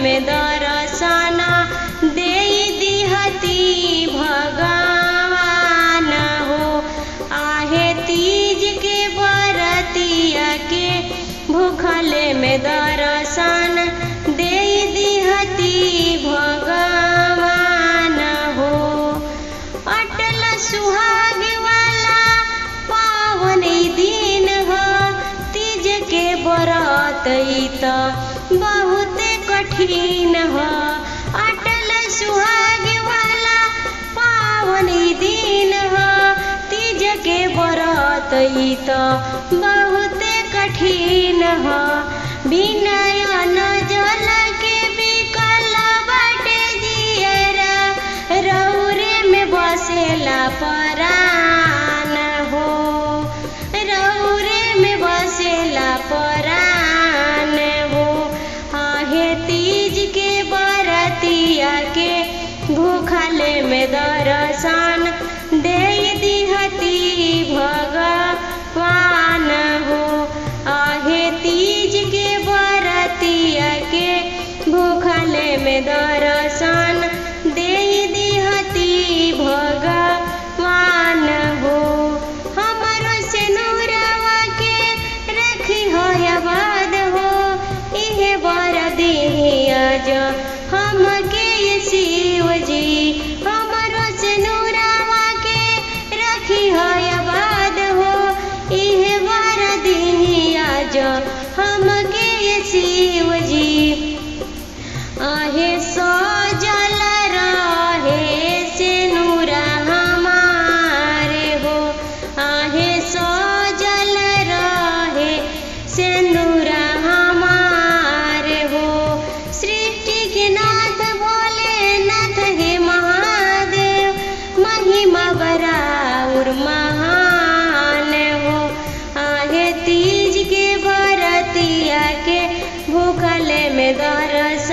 में दर्शन दे दिहती भगवान हो। आहे तीज के बरतिया के भूखले में दर्शन दे दिहती भगवान हो। अटल सुहाग वाला पावन दिन हो, तीज के बरत त बहुत कठिन हो। अटल सुहाग वाला पावन दिन हो, तीज के बरत त बहुत कठिन हो। विनय जल के बिकल बाटे जियरा, रौरे में बसेला परान हो। रौरे में बसेला परान हो। आहे तीज के बरतिया के भूखले में दर्शन दे दिहती भगवान हो। आहे तीज के बरतिया के भूखले में दर्शन दे दिहती भगवान हो। हमरो सिनुरवा के रखी हो आबाद हो, इहे बर दिहिया जो हमके शिव जी। हमरो सिनुरवा के रखी हो आबाद हो, इहे बर दिहिया जो हमके शिव जी। आहे सजल रहे सिनुरा हमारे हो, आहे सजल रहे सिनुरा हमारे हो। सृष्टि के नाथ भोलेनाथ हे महादेव, महिमा बराबर महान हो। आहे तीज के बरतिया के भूखले में दर्शन